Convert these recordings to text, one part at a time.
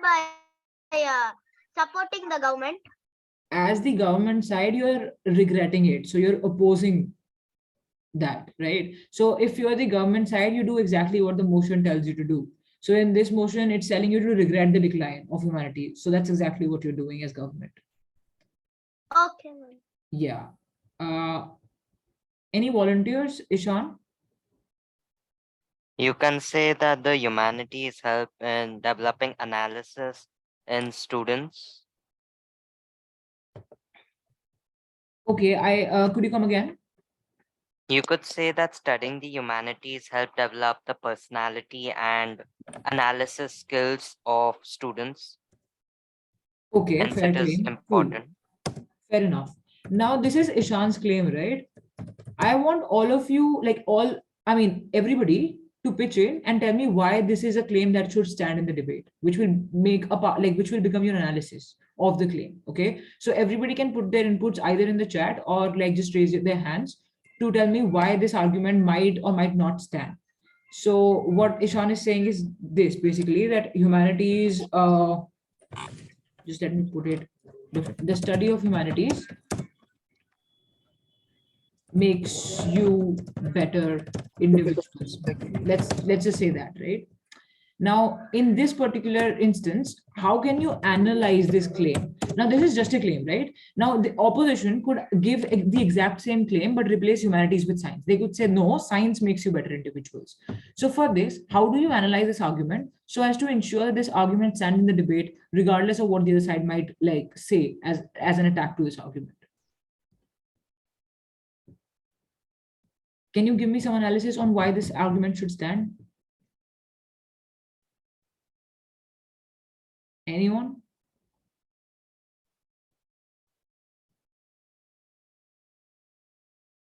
by supporting the government. As the government side, you're regretting it. So you're opposing that, right? So if you're the government side, you do exactly what the motion tells you to do. So in this motion, it's telling you to regret the decline of humanity. So that's exactly what you're doing as government. Okay, ma'am. Yeah. Any volunteers, Ishan? You can say that the humanities help in developing analysis in students. Okay, could you come again? You could say that studying the humanities help develop the personality and analysis skills of students. Okay, Hence, fair it is claim. Cool. important. Fair enough. Now, this is Ishan's claim, right? I want all of you, everybody to pitch in and tell me why this is a claim that should stand in the debate, which will make a part, which will become your analysis of the claim. Okay. So everybody can put their inputs either in the chat or just raise their hands to tell me why this argument might or might not stand. So what Ishan is saying is this, basically, that humanities, just let me put it, the study of humanities makes you better individuals. Let's just say that, right? Now, in this particular instance, how can you analyze this claim? Now, this is just a claim, right? Now, the opposition could give the exact same claim, but replace humanities with science. They could say, no, science makes you better individuals. So for this, how do you analyze this argument so as to ensure this argument stands in the debate, regardless of what the other side might say as an attack to this argument? Can you give me some analysis on why this argument should stand? Anyone?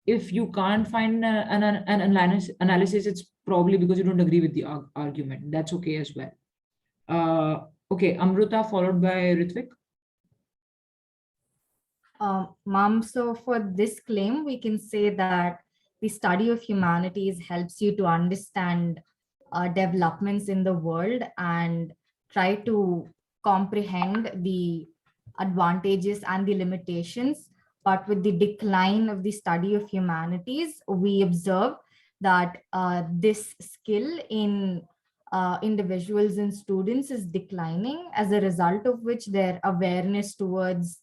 If you can't find an analysis, it's probably because you don't agree with the argument. That's okay as well. Okay, Amruta followed by Ritvik. Ma'am, so for this claim, we can say that the study of humanities helps you to understand developments in the world and try to comprehend the advantages and the limitations. But with the decline of the study of humanities, we observe that this skill in individuals and students is declining, as a result of which their awareness towards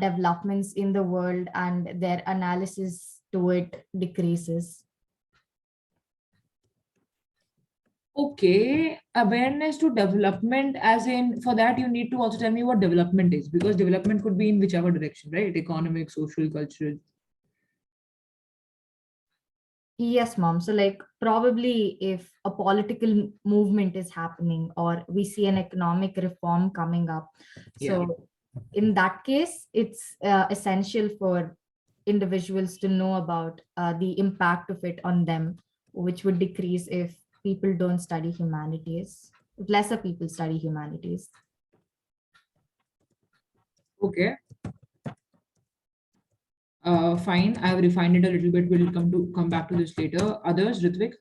developments in the world and their analysis to it decreases. Okay, awareness to development, as in, for that you need to also tell me what development is, because development could be in whichever direction, right? Economic, social, cultural. Yes, mom. So probably if a political movement is happening or we see an economic reform coming up, so in that case, it's essential for individuals to know about the impact of it on them, which would decrease if people don't study humanities, if lesser people study humanities. Okay. Fine. I have refined it a little bit. We'll come back to this later. Others, Ritvik?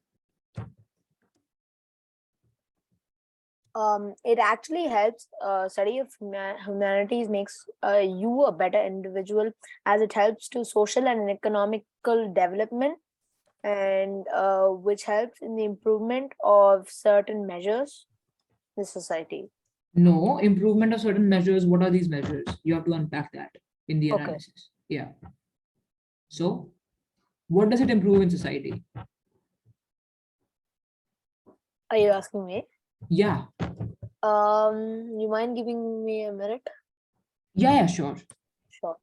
It actually helps. Study of humanities makes you a better individual, as it helps to social and economical development, and which helps in the improvement of certain measures in the society. No, improvement of certain measures. What are these measures? You have to unpack that in the analysis. Okay. Yeah. So, what does it improve in society? Are you asking me? Yeah. You mind giving me a minute? Yeah, sure. Sure.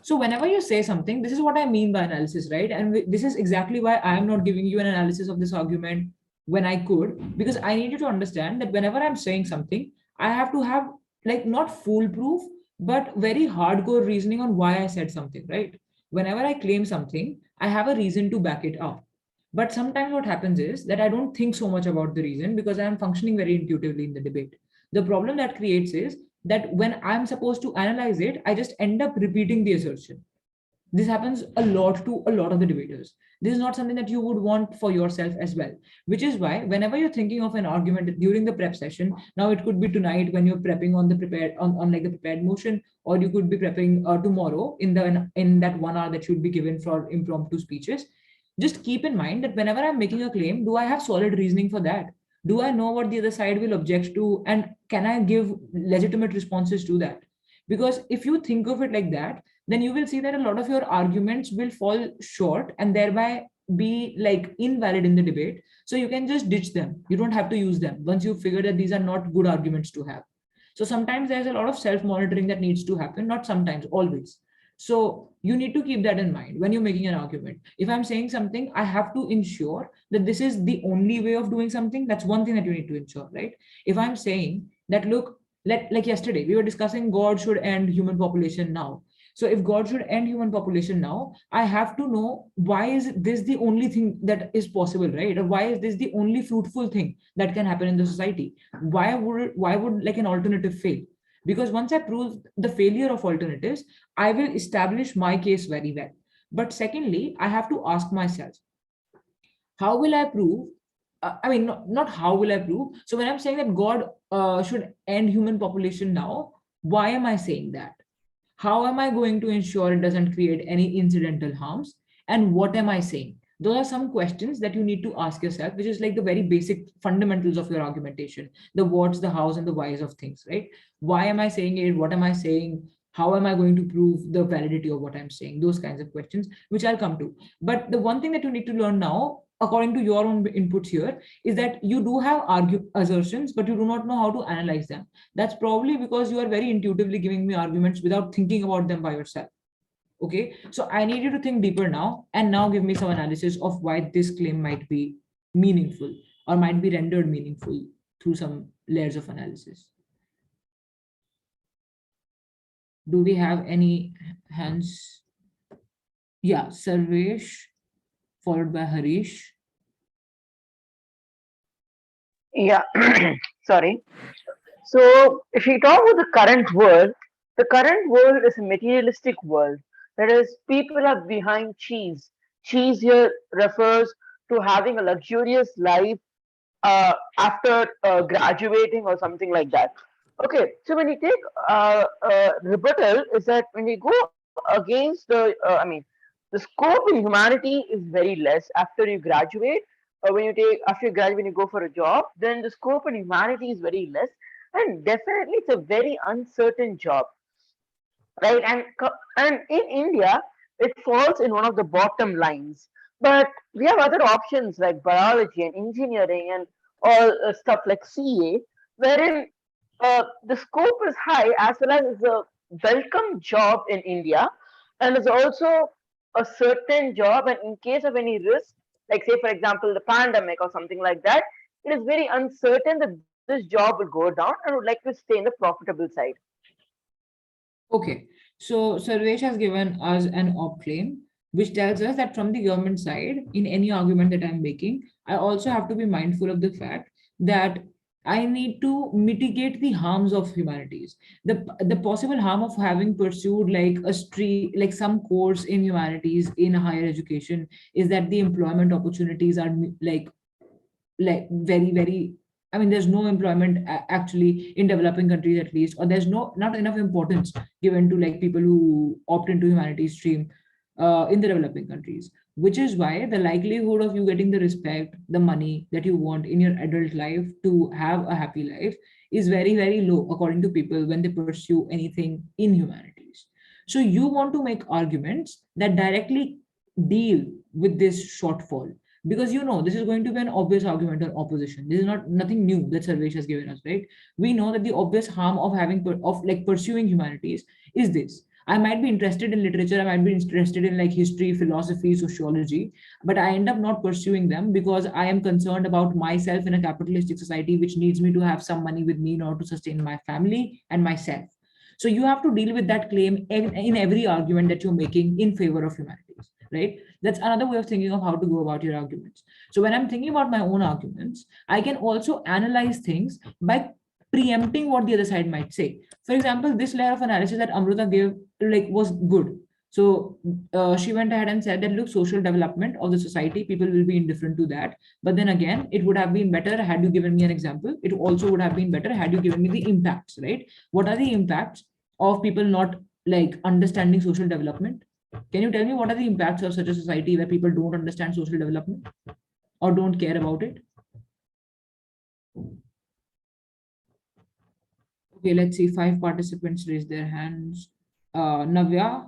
So whenever you say something, this is what I mean by analysis, right? And this is exactly why I am not giving you an analysis of this argument when I could, because I need you to understand that whenever I'm saying something, I have to have not foolproof, but very hardcore reasoning on why I said something, right? Whenever I claim something, I have a reason to back it up. But sometimes what happens is that I don't think so much about the reason because I am functioning very intuitively in the debate. The problem that creates is that when I'm supposed to analyze it, I just end up repeating the assertion. This happens a lot to a lot of the debaters. This is not something that you would want for yourself as well, which is why whenever you're thinking of an argument during the prep session, now it could be tonight when you're prepping on the prepared on like the prepared motion, or you could be prepping tomorrow in that 1 hour that should be given for impromptu speeches. Just keep in mind that whenever I'm making a claim, do I have solid reasoning for that? Do I know what the other side will object to, and can I give legitimate responses to that? Because if you think of it like that, then you will see that a lot of your arguments will fall short and thereby be like invalid in the debate. So you can just ditch them. You don't have to use them once you figure that these are not good arguments to have. So sometimes there's a lot of self-monitoring that needs to happen, not sometimes, always. So you need to keep that in mind when you're making an argument. If I'm saying something, I have to ensure that this is the only way of doing something. That's one thing that you need to ensure, right? If I'm saying that, look, like yesterday, we were discussing God should end human population now. So if God should end human population now, I have to know why is this the only thing that is possible, right? Or why is this the only fruitful thing that can happen in the society? Why would like an alternative fail? Because once I prove the failure of alternatives, I will establish my case very well. But secondly, I have to ask myself, how will I prove? Not how will I prove. So when I'm saying that God should end human population now, why am I saying that? How am I going to ensure it doesn't create any incidental harms? And what am I saying? Those are some questions that you need to ask yourself, which is like the very basic fundamentals of your argumentation, the what's, the hows, and the whys of things, right? Why am I saying it? What am I saying? How am I going to prove the validity of what I'm saying? Those kinds of questions, which I'll come to. But the one thing that you need to learn now, according to your own inputs here, is that you do have assertions, but you do not know how to analyze them. That's probably because you are very intuitively giving me arguments without thinking about them by yourself. Okay, so I need you to think deeper now, and now give me some analysis of why this claim might be meaningful or might be rendered meaningful through some layers of analysis. Do we have any hands? Yeah, Sarvesh, followed by Harish. Yeah, sorry. So, if we talk about the current world is a materialistic world. That is, people are behind cheese. Cheese here refers to having a luxurious life after graduating or something like that. Okay, so when you take rebuttal, is that when you go against the scope in humanity is very less after you graduate. When you take after you graduate, when you go for a job, then the scope in humanity is very less, and definitely it's a very uncertain job, right? And in India, it falls in one of the bottom lines. But we have other options like biology and engineering and all stuff like CA, wherein the scope is high as well as it's a welcome job in India, and it's also a certain job. And in case of any risk, like say for example the pandemic or something like that, it is very uncertain that this job will go down and would like to stay in the profitable side. Okay, so Sarvesh has given us an op claim, which tells us that from the government side, in any argument that I'm making, I also have to be mindful of the fact that I need to mitigate the harms of humanities. The possible harm of having pursued like a stream, like some course in humanities in higher education, is that the employment opportunities are like very very, there's no employment actually in developing countries at least, or there's not enough importance given to like people who opt into humanities stream in the developing countries, which is why the likelihood of you getting the respect, the money that you want in your adult life to have a happy life is very very low according to people when they pursue anything in humanities. So you want to make arguments that directly deal with this shortfall, because this is going to be an obvious argument on opposition. This is not nothing new that Sarvesh has given us, right? We know that the obvious harm of pursuing humanities is this. I might be interested in literature, I might be interested in like history, philosophy, sociology, but I end up not pursuing them because I am concerned about myself in a capitalistic society which needs me to have some money with me in order to sustain my family and myself. So you have to deal with that claim in every argument that you're making in favor of humanities, right? That's another way of thinking of how to go about your arguments. So when I'm thinking about my own arguments, I can also analyze things by preempting what the other side might say. For example, this layer of analysis that Amruta gave was good. So she went ahead and said that, look, social development of the society, people will be indifferent to that. But then again, it would have been better had you given me an example. It also would have been better had you given me the impacts, right? What are the impacts of people not like understanding social development? Can you tell me what are the impacts of such a society where people don't understand social development or don't care about it? Okay, let's see. 5 participants raised their hands. Navya,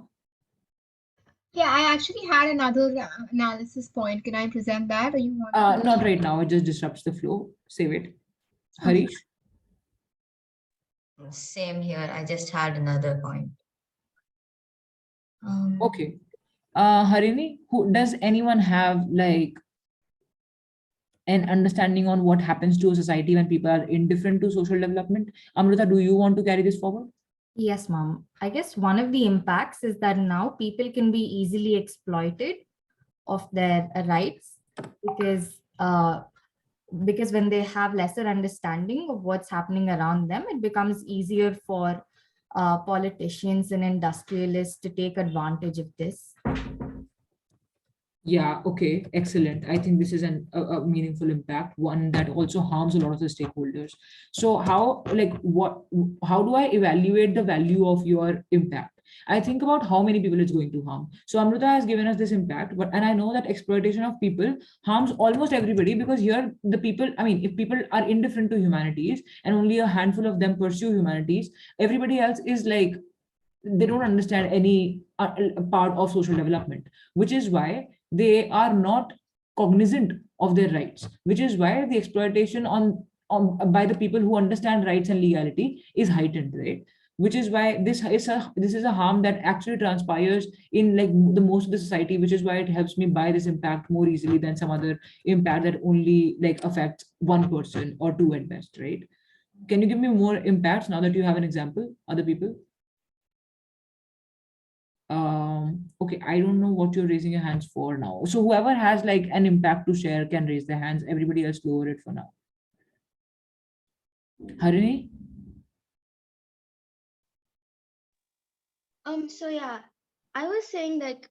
Yeah, I actually had another analysis point. Can I present that, or you want to? not right now. It just disrupts the flow. Save it. Okay. Harish. Same here. I just had another point. Okay. Harini, does anyone have like an understanding on what happens to a society when people are indifferent to social development? Amrita, do you want to carry this forward? Yes, mom. I guess one of the impacts is that now people can be easily exploited of their rights because when they have lesser understanding of what's happening around them, it becomes easier for politicians and industrialists to take advantage of this. Yeah, okay, excellent. I think this is a meaningful impact, one that also harms a lot of the stakeholders. So how do I evaluate the value of your impact? I think about how many people it's going to harm. So Amrita has given us this impact, and I know that exploitation of people harms almost everybody, because here the people, I mean, if people are indifferent to humanities and only a handful of them pursue humanities, everybody else is like, they don't understand any part of social development, which is why they are not cognizant of their rights, which is why the exploitation by the people who understand rights and legality is heightened, right? Which is why this is a harm that actually transpires in like the most of the society, which is why it helps me buy this impact more easily than some other impact that only like affects one person or two at best, right? Can you give me more impacts now that you have an example, other people? Okay, I don't know what you're raising your hands for now. So whoever has like an impact to share can raise their hands. Everybody else lower it for now. Harini? So yeah, I was saying like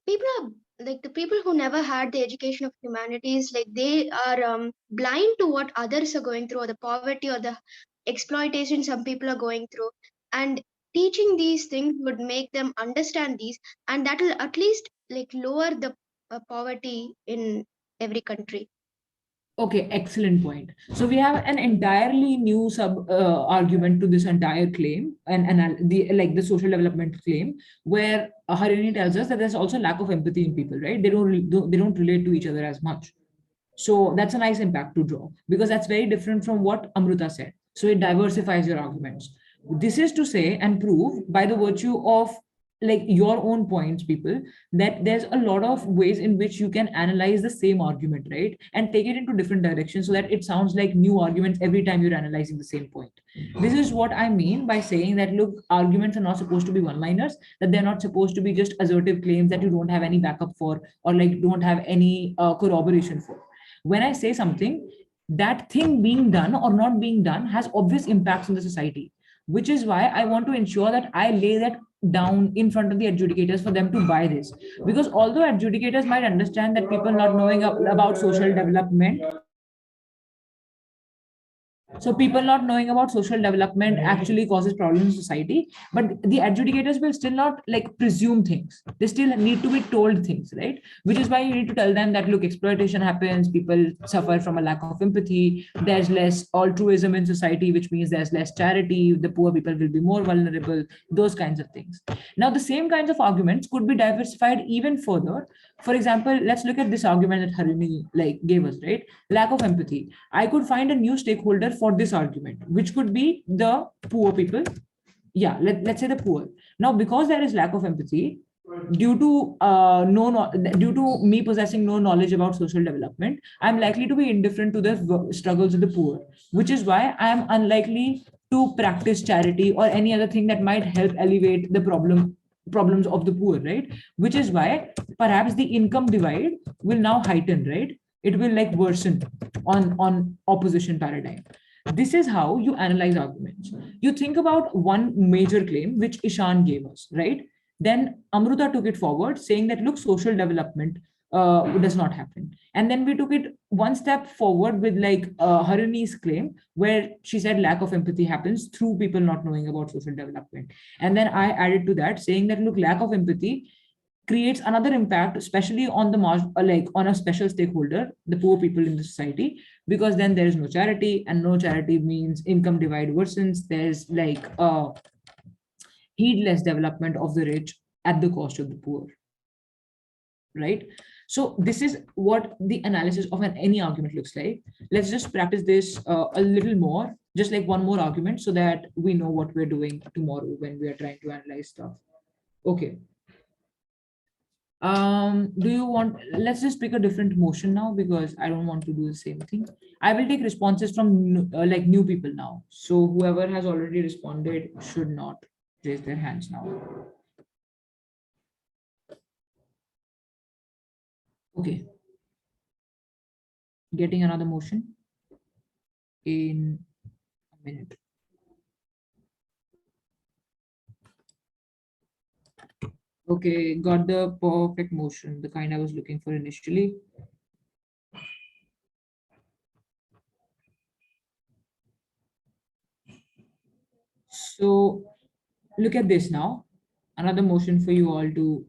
people are like the people who never had the education of humanities, like they are blind to what others are going through, or the poverty or the exploitation some people are going through. And teaching these things would make them understand these, and that will at least like lower the poverty in every country. Okay, excellent point. So we have an entirely new sub argument to this entire claim, and the social development claim, where Harini tells us that there's also lack of empathy in people, right? They don't relate to each other as much. So that's a nice impact to draw, because that's very different from what Amrita said. So it diversifies your arguments. This is to say and prove by the virtue of like your own points, people, that there's a lot of ways in which you can analyze the same argument, right, and take it into different directions so that it sounds like new arguments every time you're analyzing the same point. This is what I mean by saying that, look, arguments are not supposed to be one-liners, that they're not supposed to be just assertive claims that you don't have any backup for, or like don't have any corroboration for. When I say something, that thing being done or not being done has obvious impacts on the society, which is why I want to ensure that I lay that down in front of the adjudicators for them to buy this. Because although adjudicators might understand that people not knowing about social development, so people not knowing about social development actually causes problems in society, but the adjudicators will still not like presume things. They still need to be told things, right? Which is why you need to tell them that, look, exploitation happens, people suffer from a lack of empathy, there's less altruism in society, which means there's less charity, the poor people will be more vulnerable, those kinds of things. Now, the same kinds of arguments could be diversified even further. For example, let's look at this argument that Harini like gave us, right? Lack of empathy. I could find a new stakeholder for this argument, which could be the poor people. Yeah, let's say the poor. Now, because there is lack of empathy, due to due to me possessing no knowledge about social development, I'm likely to be indifferent to the struggles of the poor, which is why I am unlikely to practice charity or any other thing that might help alleviate the problems of the poor, right? Which is why perhaps the income divide will now heighten, right? It will like worsen on opposition paradigm. This is how you analyze arguments. You think about one major claim which Ishan gave us, right? Then Amruta took it forward, saying that look, social development does not happen. And then we took it one step forward with like Harini's claim, where she said lack of empathy happens through people not knowing about social development. And then I added to that, saying that look, lack of empathy creates another impact, especially on the like on a special stakeholder, the poor people in the society, because then there is no charity, and no charity means income divide worsens. There's like heedless development of the rich at the cost of the poor, right? So this is what the analysis of any argument looks like. Let's just practice this a little more, just like one more argument, so that we know what we're doing tomorrow when we are trying to analyze stuff. Okay. Do you want, let's just pick a different motion now, because I don't want to do the same thing. I will take responses from like new people now. So whoever has already responded should not raise their hands now. Okay. Getting another motion in a minute. Okay, got the perfect motion, the kind I was looking for initially. So look at this now. Another motion for you all to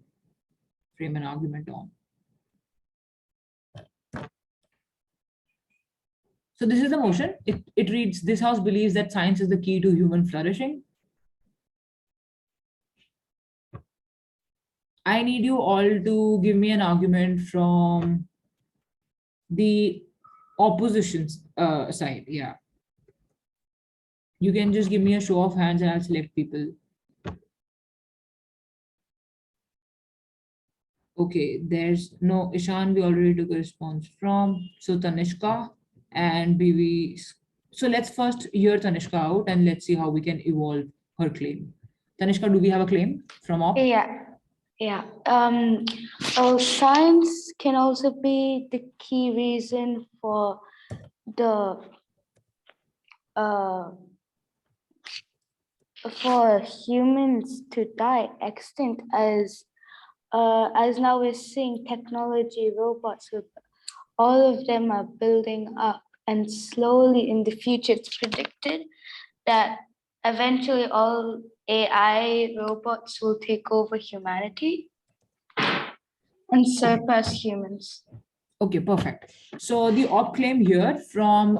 frame an argument on. So this is the motion. It reads, this house believes that science is the key to human flourishing. I need you all to give me an argument from the opposition's side. Yeah. You can just give me a show of hands and I'll select people. Okay, there's no Ishan, we already took a response from. So Tanishka and BV. So let's first hear Tanishka out and let's see how we can evolve her claim. Tanishka, do we have a claim from op? Yeah. Science can also be the key reason for the for humans to die extinct, as now we're seeing technology, robots, all of them are building up, and slowly in the future it's predicted that eventually all AI robots will take over humanity and surpass humans. Okay, perfect. So the op claim here from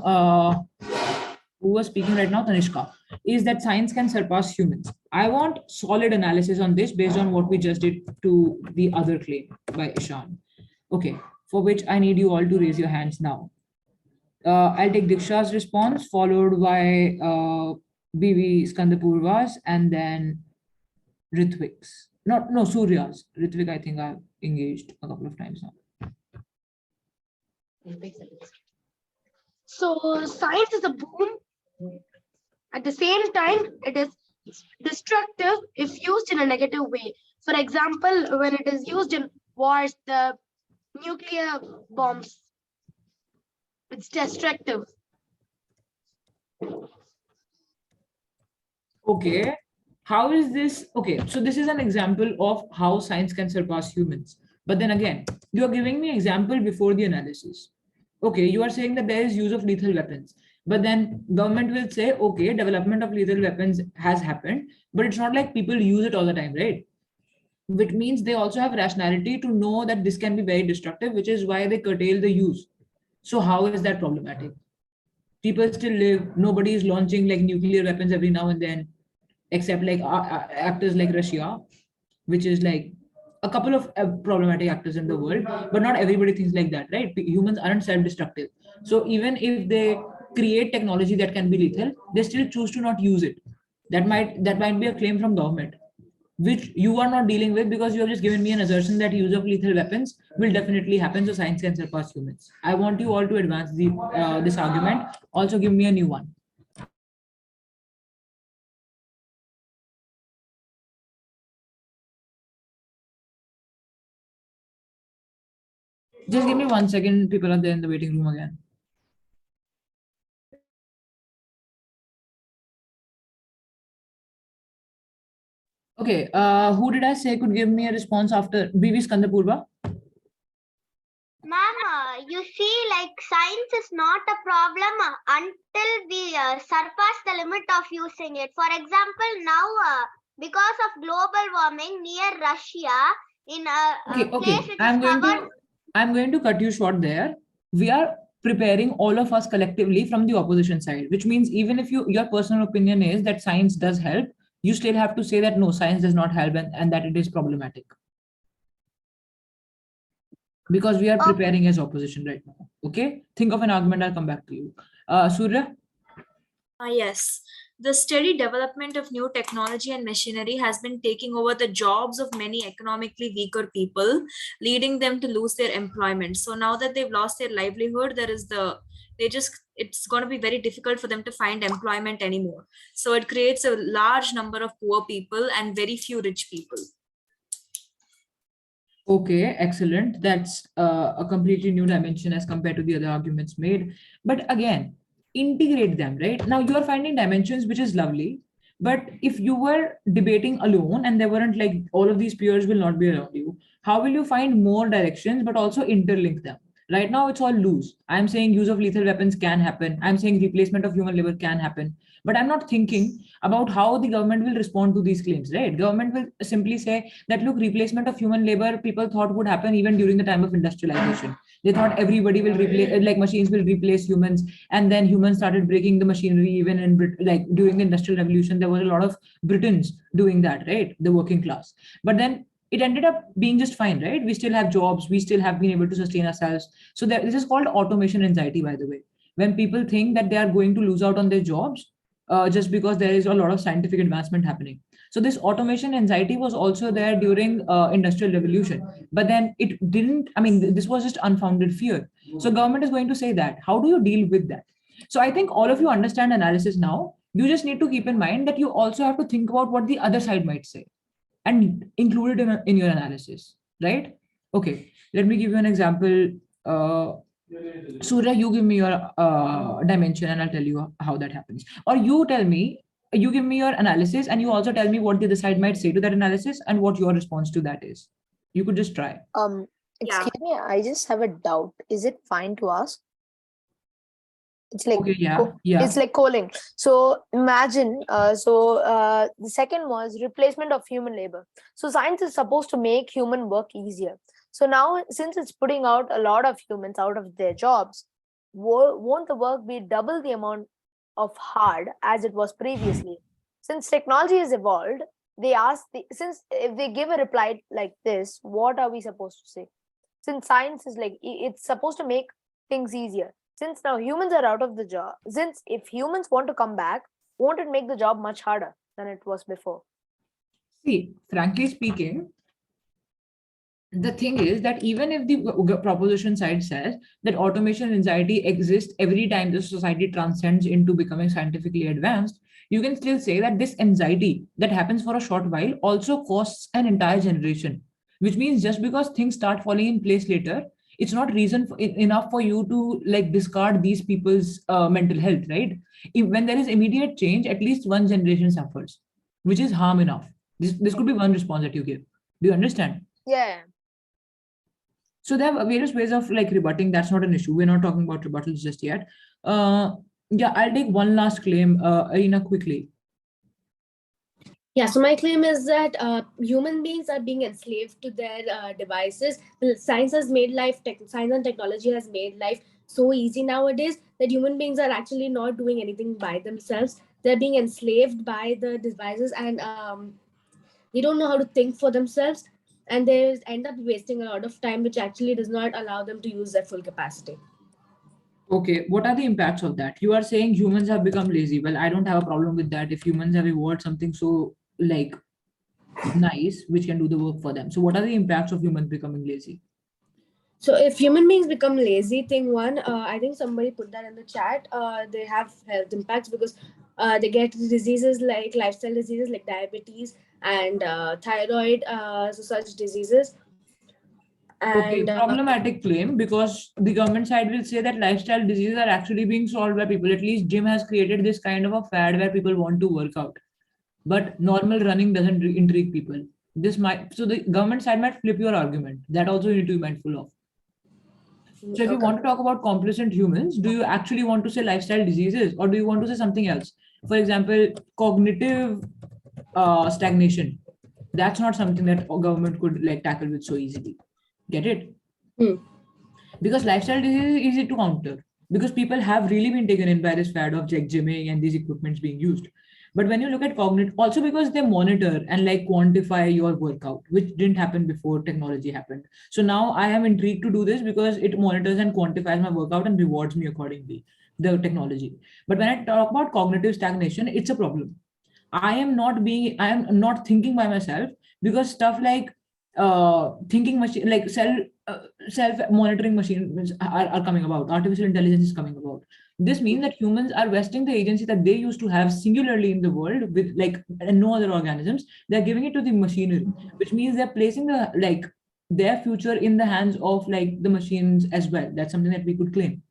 who was speaking right now, Tanishka, is that science can surpass humans. I want solid analysis on this based on what we just did to the other claim by Ishan. Okay, for which I need you all to raise your hands now. I'll take Diksha's response, followed by BV Skandapurvas, and then Ritvik's. No, Surya's. Ritvik, I think I've engaged a couple of times now. So science is a boom. At the same time, it is destructive if used in a negative way. For example, when it is used in wars, the nuclear bombs, it's destructive. Okay, how is this? Okay, so this is an example of how science can surpass humans. But then again, you are giving me example before the analysis. Okay, you are saying that there is use of lethal weapons. But then government will say, okay, development of lethal weapons has happened, but it's not like people use it all the time, right? Which means they also have rationality to know that this can be very destructive, which is why they curtail the use. So how is that problematic? People still live, nobody is launching like nuclear weapons every now and then, except like actors like Russia, which is like a couple of problematic actors in the world, but not everybody thinks like that, right? Humans aren't self-destructive. So even if they create technology that can be lethal, they still choose to not use it. That might be a claim from government, which you are not dealing with, because you have just given me an assertion that use of lethal weapons will definitely happen, so science can surpass humans. I want you all to advance this argument. Also give me a new one. Just give me 1 second. People are there in the waiting room again. Okay, who did I say could give me a response after BV Skandapurva? Ma'am, you see, like science is not a problem until we surpass the limit of using it. For example, now because of global warming near Russia, in a place which is covered. I'm going to cut you short there. We are preparing all of us collectively from the opposition side, which means even if your personal opinion is that science does help, you still have to say that no, science does not help and that it is problematic. Because we are preparing as opposition right now. Okay, think of an argument. I'll come back to you. Surya. Yes, the steady development of new technology and machinery has been taking over the jobs of many economically weaker people, leading them to lose their employment. So now that they've lost their livelihood, it's going to be very difficult for them to find employment anymore. So it creates a large number of poor people and very few rich people. Okay, excellent. That's a completely new dimension as compared to the other arguments made. But again, integrate them, right? Now you are finding dimensions, which is lovely. But if you were debating alone and there weren't like all of these peers will not be around you, how will you find more directions but also interlink them? Right now, it's all loose. I'm saying use of lethal weapons can happen. I'm saying replacement of human labor can happen. But I'm not thinking about how the government will respond to these claims, right? Government will simply say that, look, replacement of human labor, people thought would happen even during the time of industrialization. They thought everybody will replace, like machines will replace humans. And then humans started breaking the machinery even in like during the industrial revolution. There was a lot of Britons doing that, right? The working class. But then it ended up being just fine, right? We still have jobs, we still have been able to sustain ourselves. So this is called automation anxiety, by the way. When people think that they are going to lose out on their jobs just because there is a lot of scientific advancement happening. So this automation anxiety was also there during industrial revolution, but then it didn't. I mean, this was just unfounded fear. So government is going to say that. How do you deal with that? So I think all of you understand analysis now. You just need to keep in mind that you also have to think about what the other side might say and include it in your analysis, right? Okay, let me give you an example. Surya, you give me your dimension and I'll tell you how that happens. Or you tell me, you give me your analysis and you also tell me what the other side might say to that analysis and what your response to that is. You could just try. Excuse me, I just have a doubt. Is it fine to ask? It's like, okay, yeah. It's like calling. So imagine, the second was replacement of human labor. So science is supposed to make human work easier. So now, since it's putting out a lot of humans out of their jobs, won't the work be double the amount of hard as it was previously? Since technology has evolved, they ask, since if they give a reply like this, what are we supposed to say? Since science is like, it's supposed to make things easier. Since now humans are out of the job, since if humans want to come back, won't it make the job much harder than it was before? See, frankly speaking, the thing is that even if the proposition side says that automation anxiety exists every time the society transcends into becoming scientifically advanced, you can still say that this anxiety that happens for a short while also costs an entire generation, which means just because things start falling in place later, it's not reason enough for you to like discard these people's mental health, right? When there is immediate change, at least one generation suffers, which is harm enough. This could be one response that you give. Do you understand? Yeah. So there are various ways of like rebutting. That's not an issue. We're not talking about rebuttals just yet. Yeah, I'll take one last claim, Arina, quickly. Yeah, so my claim is that human beings are being enslaved to their devices. Science has made science and technology has made life so easy nowadays that human beings are actually not doing anything by themselves. They're being enslaved by the devices and they don't know how to think for themselves. And they end up wasting a lot of time, which actually does not allow them to use their full capacity. Okay, what are the impacts of that? You are saying humans have become lazy. Well, I don't have a problem with that. If humans have evolved something so like nice, which can do the work for them. So what are the impacts of humans becoming lazy? So if human beings become lazy, thing one, I think somebody put that in the chat. They have health impacts because they get diseases like lifestyle diseases like diabetes and thyroid, so such diseases. And problematic claim, because the government side will say that lifestyle diseases are actually being solved by people. At least gym has created this kind of a fad where people want to work out. but normal running doesn't intrigue people. This might, so the government side might flip your argument. That also you need to be mindful of. So if you want to talk about complacent humans, do you actually want to say lifestyle diseases, or do you want to say something else? For example, cognitive stagnation. That's not something that a government could like tackle with so easily. Get it? Because lifestyle disease is easy to counter, because people have really been taken in by this fad of like gymming and these equipments being used. But when you look at cognitive, also because they monitor and like quantify your workout, which didn't happen before technology happened. So now I am intrigued to do this because it monitors and quantifies my workout and rewards me accordingly, the technology. But when I talk about cognitive stagnation, it's a problem. I am not thinking by myself, because stuff like thinking machine, like self monitoring machines are coming about. Artificial intelligence is coming about. This means that humans are vesting the agency that they used to have singularly in the world with like no other organisms. They're giving it to the machinery, which means they're placing the like their future in the hands of like the machines as well. That's something that we could claim.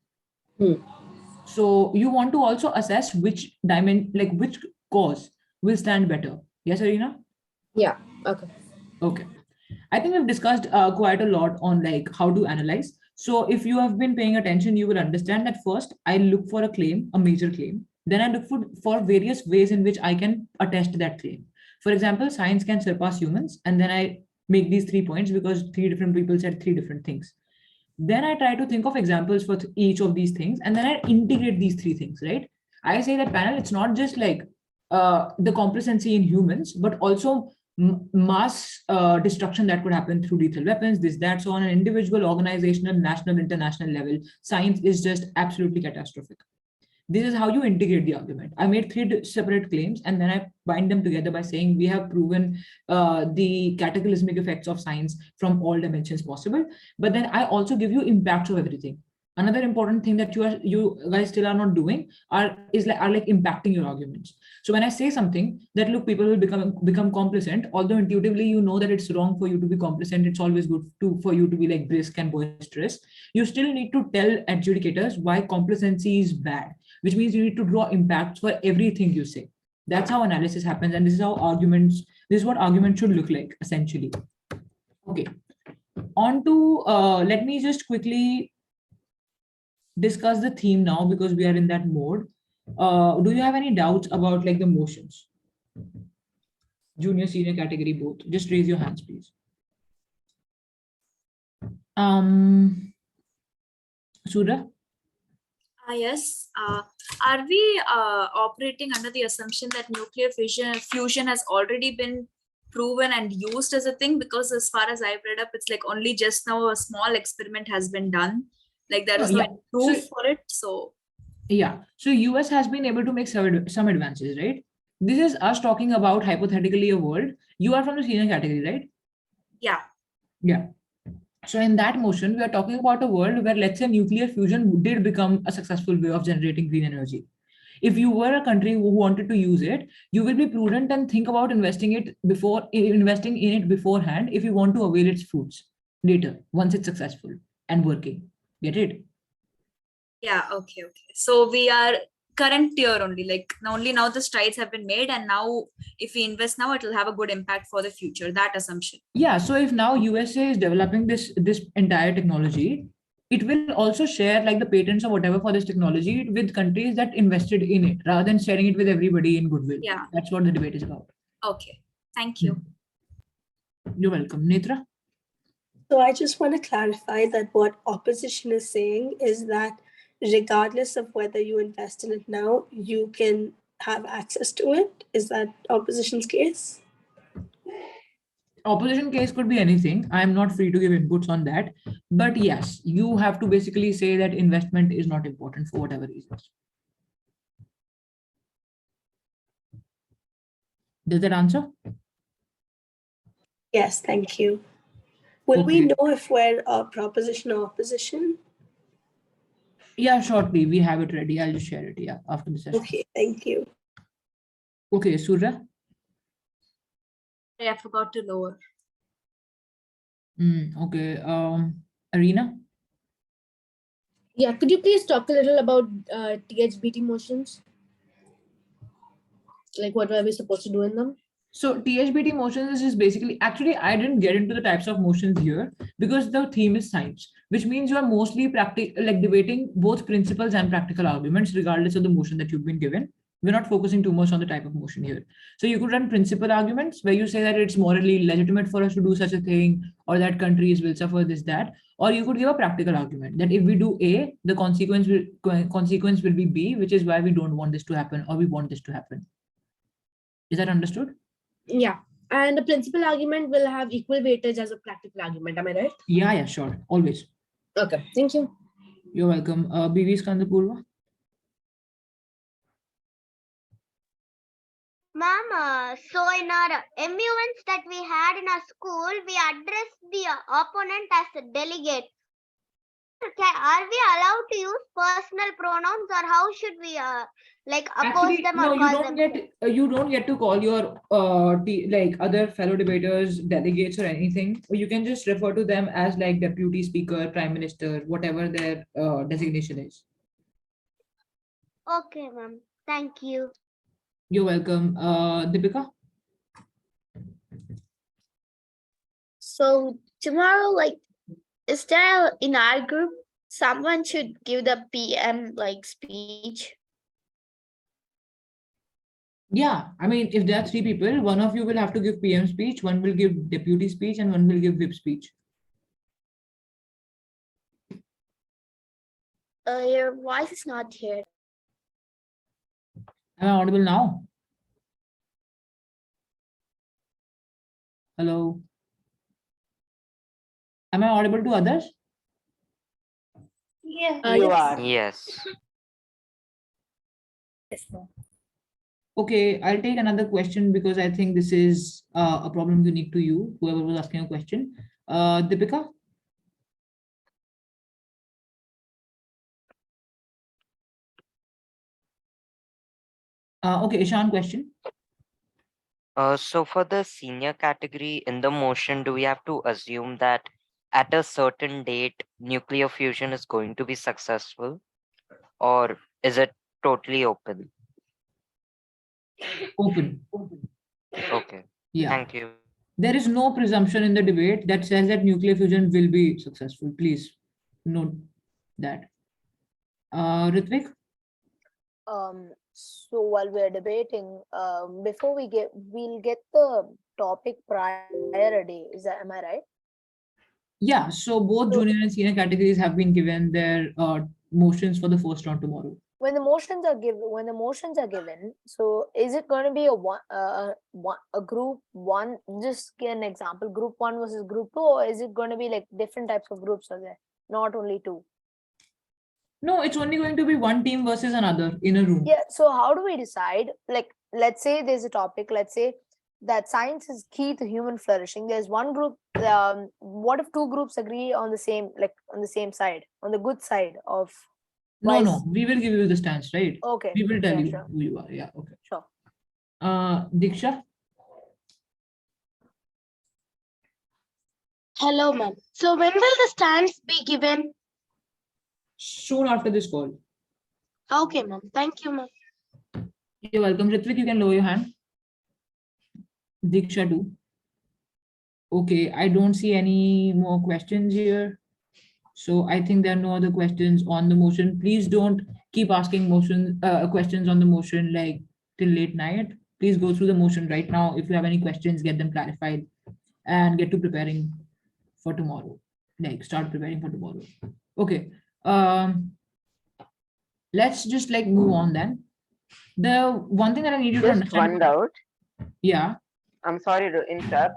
So you want to also assess which dimension, like which cause will stand better. Yes, Arina? Yeah. Okay. Okay. I think we've discussed quite a lot on like how to analyze. So if you have been paying attention, you will understand that first I look for a claim, a major claim. Then I look for various ways in which I can attest that claim. For example, science can surpass humans. And then I make these 3 points because 3 different people said 3 different things. Then I try to think of examples for each of these things. And then I integrate these 3 things, right? I say that panel, it's not just like the complacency in humans, but also mass destruction that could happen through lethal weapons, this, that. So on an individual, organizational, national, international level, science is just absolutely catastrophic. This is how you integrate the argument. I made 3 separate claims, and then I bind them together by saying we have proven the cataclysmic effects of science from all dimensions possible. But then I also give you impacts of everything. Another important thing that you guys still are not doing are like impacting your arguments. So when I say something that look, people will become complacent, although intuitively you know that it's wrong for you to be complacent, it's always good for you to be like brisk and boisterous. You still need to tell adjudicators why complacency is bad, which means you need to draw impacts for everything you say. That's how analysis happens, and this is what arguments should look like essentially. Okay, on to let me just quickly discuss the theme now, because we are in that mode. Do you have any doubts about like the motions? Junior, senior category, both. Just raise your hands, please. Surya? Yes. Are we operating under the assumption that nuclear fusion has already been proven and used as a thing? Because as far as I've read up, it's like only just now a small experiment has been done. Like there is no proof for it. So yeah. So US has been able to make some advances, right? This is us talking about hypothetically a world. You are from the senior category, right? Yeah. Yeah. So in that motion, we are talking about a world where, let's say, nuclear fusion did become a successful way of generating green energy. If you were a country who wanted to use it, you will be prudent and think about investing in it beforehand if you want to avail its fruits later, once it's successful and working. Get it? Yeah. Okay. So we are current tier only, like only now the strides have been made, and now if we invest now, it will have a good impact for the future. That assumption. Yeah. So if now USA is developing this entire technology, it will also share like the patents or whatever for this technology with countries that invested in it, rather than sharing it with everybody in goodwill. Yeah. That's what the debate is about. Okay. Thank you. You're welcome. Netra? So I just want to clarify that what opposition is saying is that regardless of whether you invest in it now, you can have access to it. Is that opposition's case? Opposition case could be anything. I'm not free to give inputs on that. But yes, you have to basically say that investment is not important for whatever reasons. Does that answer? Yes, thank you. Will we know if we're proposition or opposition? Yeah, shortly. We have it ready. I'll just share it, yeah, after the session. Okay, thank you. Okay, Surya? I forgot to lower. Okay. Arena? Yeah, could you please talk a little about THBT motions? Like, what were we supposed to do in them? So THBT motions is basically, actually, I didn't get into the types of motions here because the theme is science, which means you are mostly like debating both principles and practical arguments, regardless of the motion that you've been given. We're not focusing too much on the type of motion here. So you could run principal arguments where you say that it's morally legitimate for us to do such a thing, or that countries will suffer this, that, or you could give a practical argument that if we do A, the consequence will be B, which is why we don't want this to happen, or we want this to happen. Is that understood? Yeah. And the principal argument will have equal weightage as a practical argument. Am I right? Yeah, sure. Always. Okay. Thank you. You're welcome. BV Skandapurva. Ma'am, so in our MUNs that we had in our school, we addressed the opponent as a delegate. Are we allowed to use personal pronouns, or how should we like oppose them or No, call them? You don't get to call your like other fellow debaters delegates or anything. You can just refer to them as like deputy speaker, prime minister, whatever their designation is. Okay, ma'am. Thank you. You're welcome. Deepika? So tomorrow, like, is there in our group someone should give the PM like speech? Yeah, I mean, if there are 3 people, one of you will have to give PM speech, one will give deputy speech, and one will give whip speech. Your voice is not here. Am I audible now? Hello? Am I audible to others? Yeah. You are. Yes. Okay, I'll take another question because I think this is a problem unique to you, whoever was asking a question. Deepika? Okay, Ishan, question. So for the senior category in the motion, do we have to assume that at a certain date, nuclear fusion is going to be successful, or is it totally open? Open. Okay. Yeah. Thank you. There is no presumption in the debate that says that nuclear fusion will be successful. Please note that. Ritvik? So while we're debating, before we'll get the topic prior a day. Am I right? Yeah, so both junior and senior categories have been given their motions for the first round tomorrow. When the motions are given, so is it going to be a group one? Just give an example, group 1 versus group 2, or is it going to be like different types of groups are there, not only 2? No, it's only going to be one team versus another in a room. Yeah, so how do we decide? Like, let's say there's a topic, let's say that science is key to human flourishing. There's one group, what if 2 groups agree on the same, like on the same side, on the good side of? No, we will give you the stance, right? Okay. We will tell you sure. who you are. Yeah, okay. Sure. Diksha? Hello, ma'am. So when will the stance be given? Soon after this call. Okay, ma'am. Thank you, ma'am. You're welcome. Ritvik, you can lower your hand. Diksha too. Okay, I don't see any more questions here. So I think there are no other questions on the motion. Please don't keep asking questions on the motion like till late night. Please go through the motion right now. If you have any questions, get them clarified and get to preparing for tomorrow. Like start preparing for tomorrow. Okay. Let's just like move on then. The one thing that I need you to Just one understand. doubt. Yeah. I'm sorry to interrupt.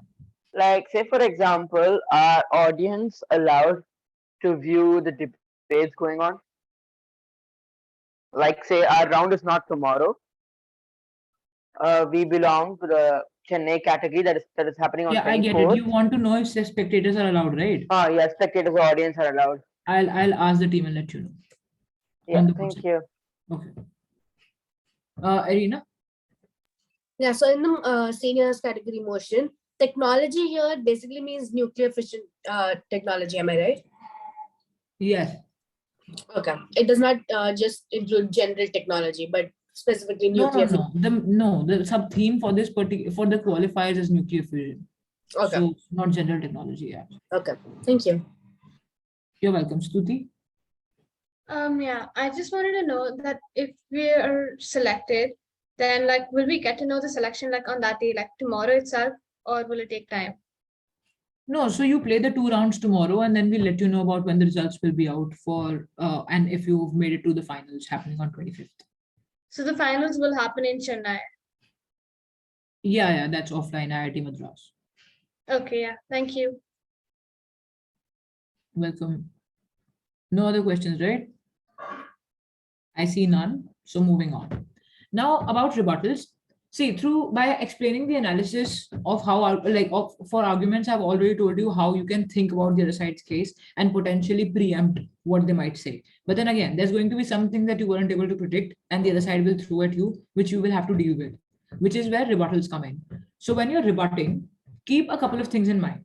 Like, say for example, are audience allowed to view the debates going on? Like, say our round is not tomorrow. We belong to the Chennai category that is happening on 24th. Yeah, I get it. You want to know if the spectators are allowed, right? Yeah, spectators or audience are allowed. I'll ask the team and let you know. Yeah, thank you. Okay. Irina? Yeah, so in the seniors category motion, technology here basically means nuclear fission technology. Am I right? Yes. Okay. It does not just include general technology, but specifically No, nuclear no, no. The sub theme for this for the qualifiers is nuclear fusion. Okay. So not general technology. Yeah. Okay. Thank you. You're welcome, Stuti. Yeah, I just wanted to know that if we are selected, then like will we get to know the selection like on that day, like tomorrow itself, or will it take time? No, so you play the 2 rounds tomorrow, and then we'll let you know about when the results will be out for and if you've made it to the finals happening on 25th. So the finals will happen in Chennai. Yeah, that's offline, IIT Madras. Okay, yeah, thank you. Welcome. No other questions, right? I see none. So moving on. Now about rebuttals. See, by explaining the analysis of how, for arguments, I've already told you how you can think about the other side's case and potentially preempt what they might say. But then again, there's going to be something that you weren't able to predict and the other side will throw at you, which you will have to deal with, which is where rebuttals come in. So when you're rebutting, keep a couple of things in mind.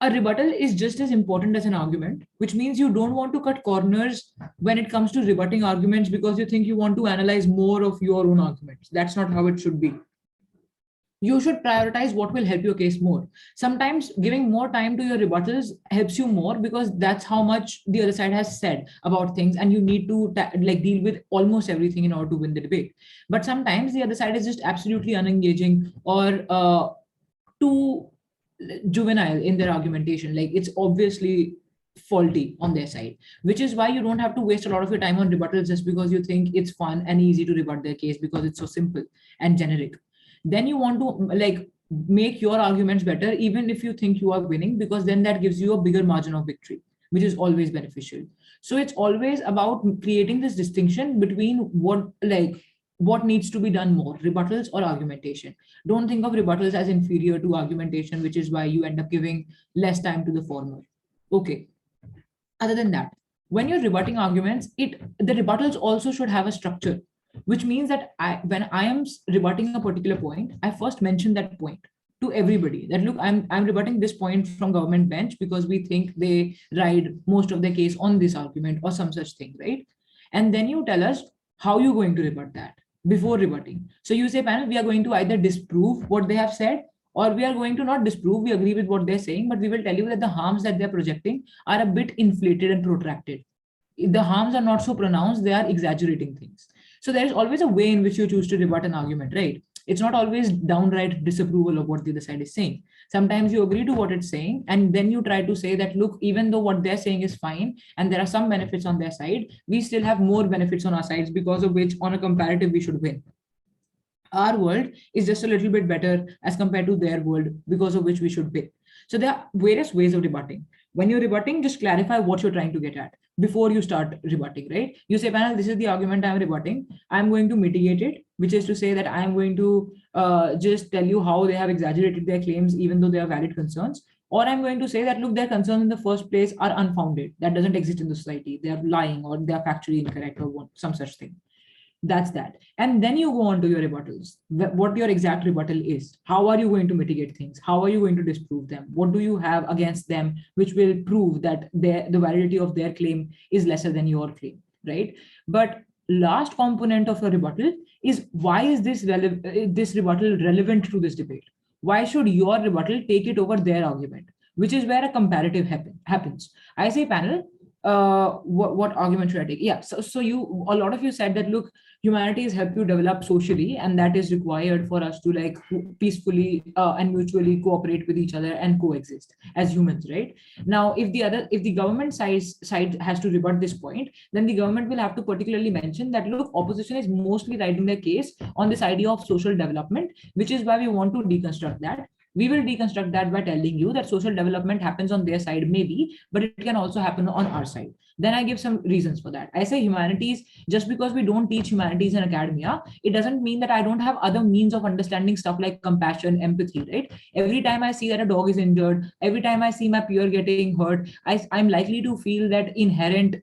A rebuttal is just as important as an argument, which means you don't want to cut corners when it comes to rebutting arguments because you think you want to analyze more of your own arguments. That's not how it should be. You should prioritize what will help your case more. Sometimes giving more time to your rebuttals helps you more because that's how much the other side has said about things, and you need to deal with almost everything in order to win the debate. But sometimes the other side is just absolutely unengaging or too juvenile in their argumentation. Like it's obviously faulty on their side, which is why you don't have to waste a lot of your time on rebuttals just because you think it's fun and easy to rebut their case because it's so simple and generic. Then you want to make your arguments better even if you think you are winning, because then that gives you a bigger margin of victory, which is always beneficial. So it's always about creating this distinction between what needs to be done more, rebuttals or argumentation. Don't think of rebuttals as inferior to argumentation, which is why you end up giving less time to the former. Okay. Other than that, when you're rebutting arguments, the rebuttals also should have a structure, which means that when I am rebutting a particular point, I first mention that point to everybody that look, I'm rebutting this point from government bench because we think they ride most of their case on this argument or some such thing, right? And then you tell us how you're going to rebut that before rebutting. So you say, panel, we are going to either disprove what they have said, or we are going to not disprove, we agree with what they're saying, but we will tell you that the harms that they're projecting are a bit inflated and protracted. The harms are not so pronounced, they are exaggerating things. So there is always a way in which you choose to rebut an argument, right? It's not always downright disapproval of what the other side is saying. Sometimes you agree to what it's saying, and then you try to say that, look, even though what they're saying is fine, and there are some benefits on their side, we still have more benefits on our sides, because of which on a comparative, we should win. Our world is just a little bit better as compared to their world, because of which we should win. So there are various ways of rebutting. When you're rebutting, just clarify what you're trying to get at before you start rebutting, right? You say, panel, this is the argument I'm rebutting. I'm going to mitigate it, which is to say that I'm going to just tell you how they have exaggerated their claims, even though they are valid concerns. Or I'm going to say that, look, their concerns in the first place are unfounded. That doesn't exist in the society. They're lying, or they're factually incorrect, or some such thing. That's that. And then you go on to your rebuttals, what your exact rebuttal is. How are you going to mitigate things? How are you going to disprove them? What do you have against them which will prove that the validity of their claim is lesser than your claim, right? But last component of a rebuttal is, why is this rebuttal relevant to this debate? Why should your rebuttal take it over their argument? Which is where a comparative happens. I say, panel, what argument should I take? Yeah, so a lot of you said that, look, humanities help you develop socially, and that is required for us to peacefully and mutually cooperate with each other and coexist as humans, right? Now, if the government side has to rebut this point, then the government will have to particularly mention that, look, opposition is mostly writing their case on this idea of social development, which is why we want to deconstruct that. We will deconstruct that by telling you that social development happens on their side, maybe, but it can also happen on our side. Then I give some reasons for that. I say humanities, just because we don't teach humanities in academia, it doesn't mean that I don't have other means of understanding stuff like compassion, empathy, right? Every time I see that a dog is injured, every time I see my peer getting hurt, I'm likely to feel that inherent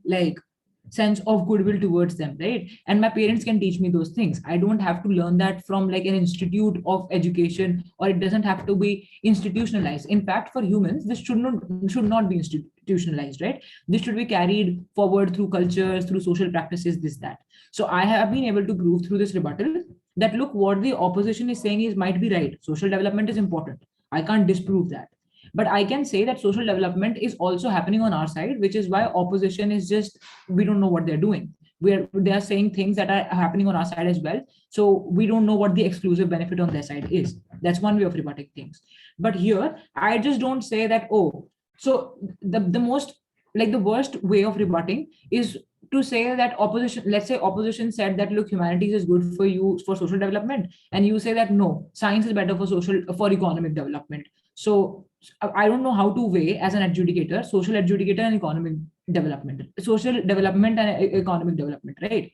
sense of goodwill towards them, right? And my parents can teach me those things. I don't have to learn that from like an institute of education, or it doesn't have to be institutionalized. In fact, for humans, this should not be institutionalized, right? This should be carried forward through cultures, through social practices, this, that. So I have been able to prove through this rebuttal that look, what the opposition is saying is might be right. Social development is important. I can't disprove that. But I can say that social development is also happening on our side, which is why opposition is just, we don't know what they're doing. They are saying things that are happening on our side as well. So we don't know what the exclusive benefit on their side is. That's one way of rebutting things. But here, I just don't say that, oh, so the most, like the worst way of rebutting is to say that opposition, let's say opposition said that look, humanities is good for you for social development, and you say that no, science is better for economic development. So I don't know how to weigh as an adjudicator, social adjudicator and economic development, social development and economic development, right?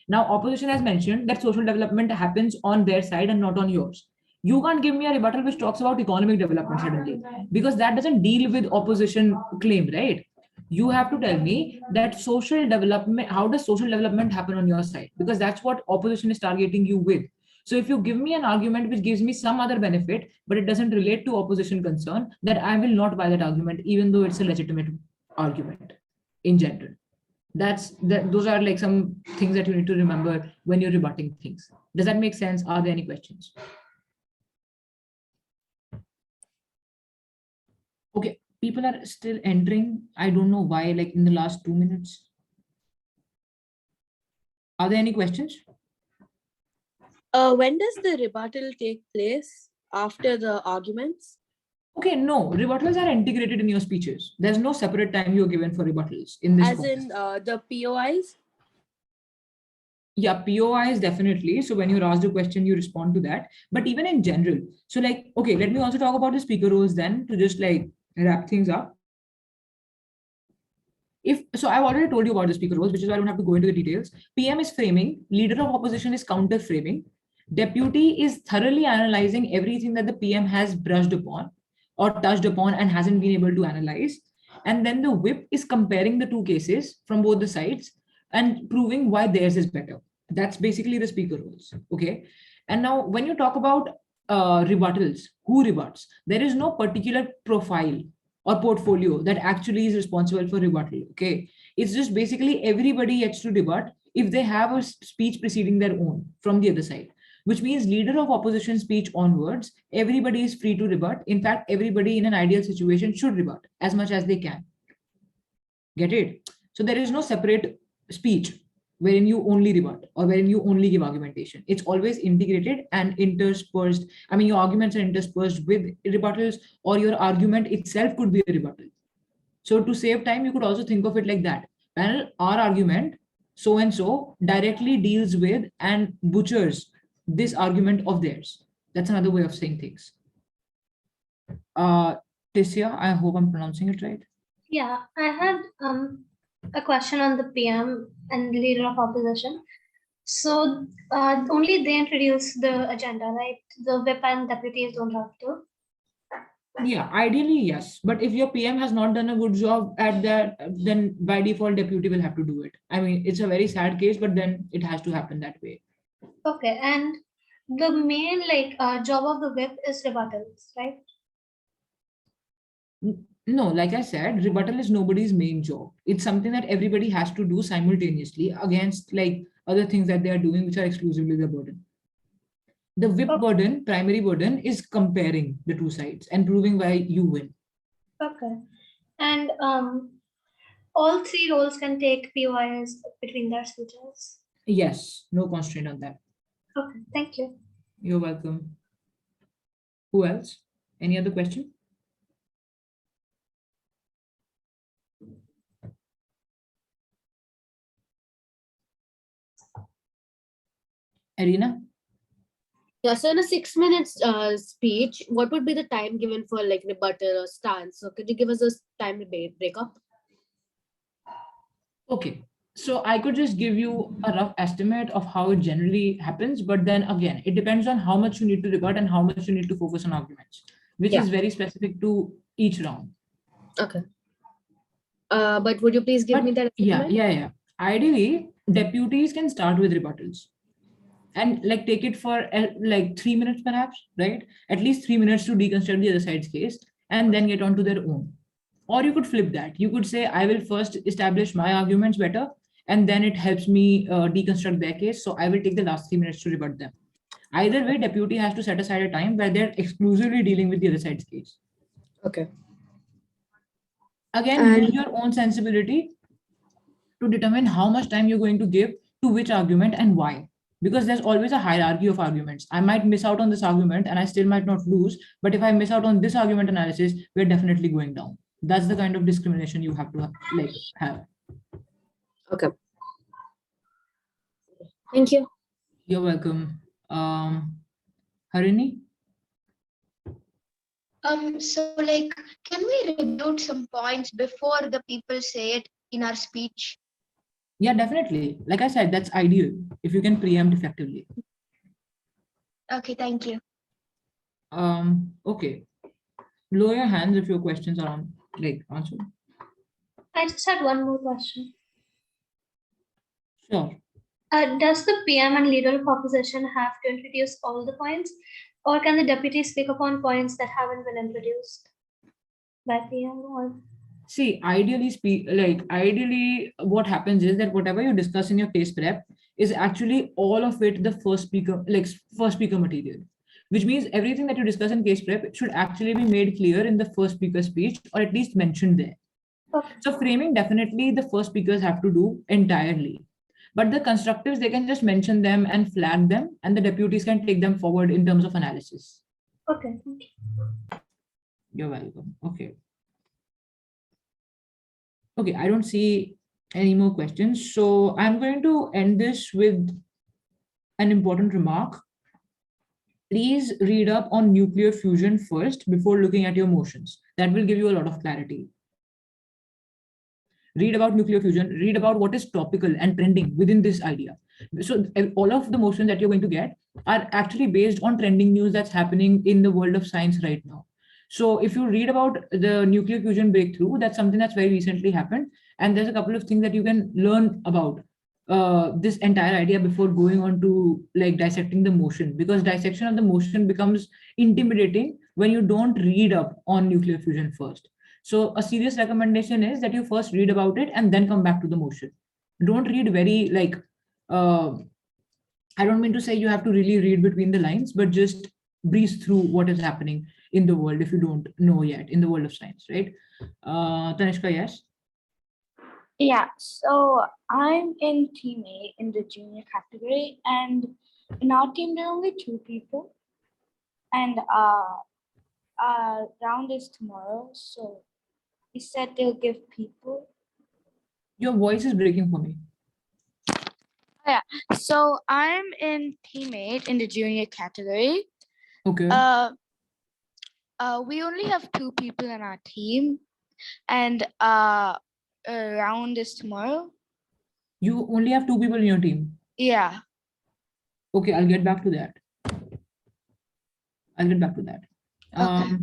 Now, opposition has mentioned that social development happens on their side and not on yours. You can't give me a rebuttal which talks about economic development suddenly, because that doesn't deal with opposition claim, right? You have to tell me that social development, how does social development happen on your side? Because that's what opposition is targeting you with. So if you give me an argument which gives me some other benefit, but it doesn't relate to opposition concern, that I will not buy that argument, even though it's a legitimate argument in general. Those are like some things that you need to remember when you're rebutting things. Does that make sense? Are there any questions? Okay, people are still entering. I don't know why, like in the last 2 minutes. Are there any questions? When does the rebuttal take place? After the arguments? Okay, no, rebuttals are integrated in your speeches. There's no separate time you're given for rebuttals in this As context. in the POIs? Yeah, POIs definitely. So when you're asked a question, you respond to that. But even in general, so like, okay, let me also talk about the speaker roles then to just like wrap things up. I've already told you about the speaker roles, which is why I don't have to go into the details. PM is framing, leader of opposition is counter framing, deputy is thoroughly analyzing everything that the PM has brushed upon or touched upon and hasn't been able to analyze. And then the whip is comparing the two cases from both the sides and proving why theirs is better. That's basically the speaker roles. Okay. And now when you talk about rebuttals, who rebuts? There is no particular profile or portfolio that actually is responsible for rebuttal. Okay. It's just basically everybody gets to rebut if they have a speech preceding their own from the other side, which means leader of opposition speech onwards, everybody is free to rebut. In fact, everybody in an ideal situation should rebut as much as they can. Get it? So there is no separate speech wherein you only rebut or wherein you only give argumentation. It's always integrated and interspersed. I mean, your arguments are interspersed with rebuttals, or your argument itself could be a rebuttal. So to save time, you could also think of it like that. Panel, our argument, so and so, directly deals with and butchers this argument of theirs. That's another way of saying things. Tissia, I hope I'm pronouncing it right. Yeah, I had a question on the PM and leader of opposition. So only they introduce the agenda, right? The whip and deputies don't have to. Yeah, ideally, yes. But if your PM has not done a good job at that, then by default, deputy will have to do it. I mean, it's a very sad case, but then it has to happen that way. Okay, and the main job of the whip is rebuttals, right? No, like I said, rebuttal is nobody's main job. It's something that everybody has to do simultaneously against like other things that they are doing, which are exclusively their burden. The whip burden, primary burden, is comparing the two sides and proving why you win. Okay. And all three roles can take POIs between their speeches. Yes, no constraint on that. Okay, thank you. You're welcome. Who else? Any other question? Arena? Yeah, so in a 6 minutes speech, what would be the time given for like rebuttal or stance? So could you give us a time breakup? Okay, so I could just give you a rough estimate of how it generally happens, but then again, it depends on how much you need to rebut and how much you need to focus on arguments, which is very specific to each round. Okay. But would you please give me that estimate? Yeah. Ideally, deputies can start with rebuttals and like take it for like 3 minutes perhaps, right? At least 3 minutes to deconstruct the other side's case and then get on to their own. Or you could flip that. You could say, I will first establish my arguments better, and then it helps me deconstruct their case. So I will take the last 3 minutes to rebut them. Either way, deputy has to set aside a time where they're exclusively dealing with the other side's case. Okay. Again, use your own sensibility to determine how much time you're going to give to which argument and why. Because there's always a hierarchy of arguments. I might miss out on this argument and I still might not lose. But if I miss out on this argument analysis, we're definitely going down. That's the kind of discrimination you have to have. Okay. Thank you. You're welcome. Harini? So like, can we rebut some points before the people say it in our speech? Yeah, definitely. Like I said, that's ideal if you can preempt effectively. Okay, thank you. Okay. Lower your hands if your questions are answered. I just had one more question. Sure. Does the PM and leader of opposition have to introduce all the points, or can the deputy speak upon points that haven't been introduced by PM? Or see, ideally, what happens is that whatever you discuss in your case prep is actually all of it the first speaker material, which means everything that you discuss in case prep should actually be made clear in the first speaker speech, or at least mentioned there. Okay. So framing, definitely the first speakers have to do entirely. But the constructives, they can just mention them and flag them, and the deputies can take them forward in terms of analysis. Okay, thank you. You're welcome. Okay. Okay, I don't see any more questions. So I'm going to end this with an important remark. Please read up on nuclear fusion first before looking at your motions. That will give you a lot of clarity. Read about nuclear fusion, read about what is topical and trending within this idea. So all of the motions that you're going to get are actually based on trending news that's happening in the world of science right now. So if you read about the nuclear fusion breakthrough, that's something that's very recently happened. And there's a couple of things that you can learn about this entire idea before going on to dissecting the motion, because dissection of the motion becomes intimidating when you don't read up on nuclear fusion first. So a serious recommendation is that you first read about it and then come back to the motion. Don't read very I don't mean to say you have to really read between the lines, but just breeze through what is happening in the world if you don't know yet in the world of science, right? Tanishka, yes? Yeah, so I'm in team A in the junior category, and in our team there are only 2 people, and round is tomorrow, so he said they'll give people. Your voice is breaking for me. Yeah, so I'm in teammate in the junior category. Okay. We only have 2 people in our team, and round is tomorrow. You only have 2 people in your team? Yeah. Okay, I'll get back to that. Okay.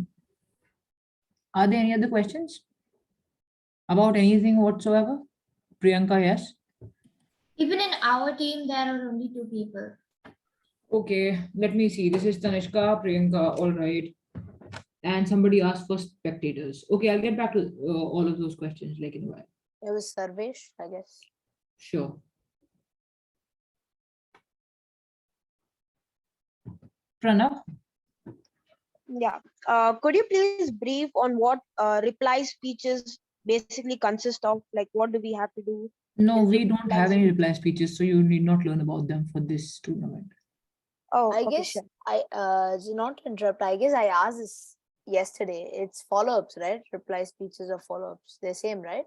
Are there any other questions about anything whatsoever? Priyanka, yes? Even in our team, there are only 2 people. Okay, let me see. This is Tanishka, Priyanka, all right. And somebody asked for spectators. Okay, I'll get back to all of those questions in a while. It was Sarvesh, I guess. Sure. Pranav? Yeah. Could you please brief on what reply speeches basically consist of? Like, what do we have to do? No, we don't have any reply speeches, so you need not learn about them for this tournament. Oh, I guess sure. not to interrupt. I guess I asked this yesterday. It's follow-ups, right? Reply speeches or follow-ups. They're same, right?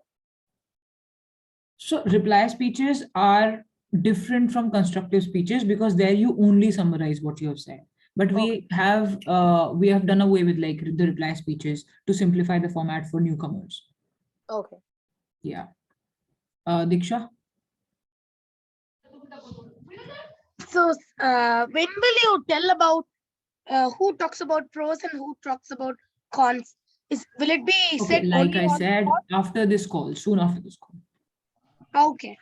So reply speeches are different from constructive speeches because there you only summarize what you have said. But we have done away with the reply speeches to simplify the format for newcomers. Okay. Yeah. Diksha? So when will you tell about who talks about pros and who talks about cons? Will it be Okay, said like only I on said, the after this call, soon after this call. call? Okay.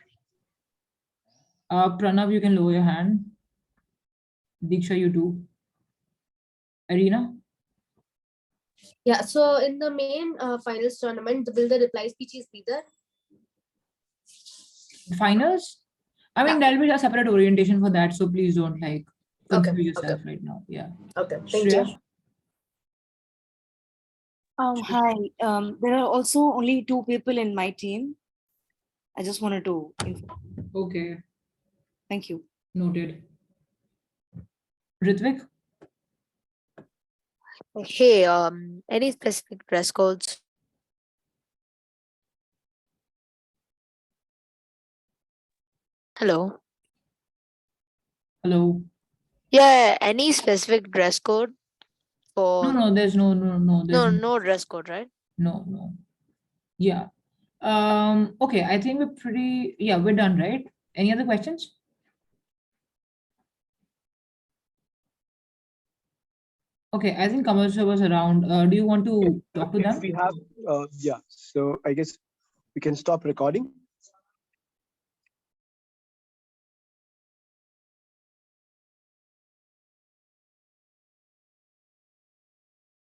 Pranav, you can lower your hand. Diksha, you too. Arena? Yeah, so in the main finals tournament, will the reply speeches be there? Finals? I mean, there'll be a separate orientation for that, so please don't like confuse yourself right now. Yeah. Okay, thank Shreya? you. Hi. There are also only 2 people in my team. I just wanted to inform. Okay. Thank you. Noted. Ritvik? Hey, any specific dress codes? Hello. Hello? Yeah, any specific dress code for? No, there's no, there's No dress code, right? no. Yeah. Okay, I think we're pretty, yeah, we're done, right? Any other questions? Okay, I think Kamal sir was around. Do you want to talk to them? If we have, yeah. So I guess we can stop recording.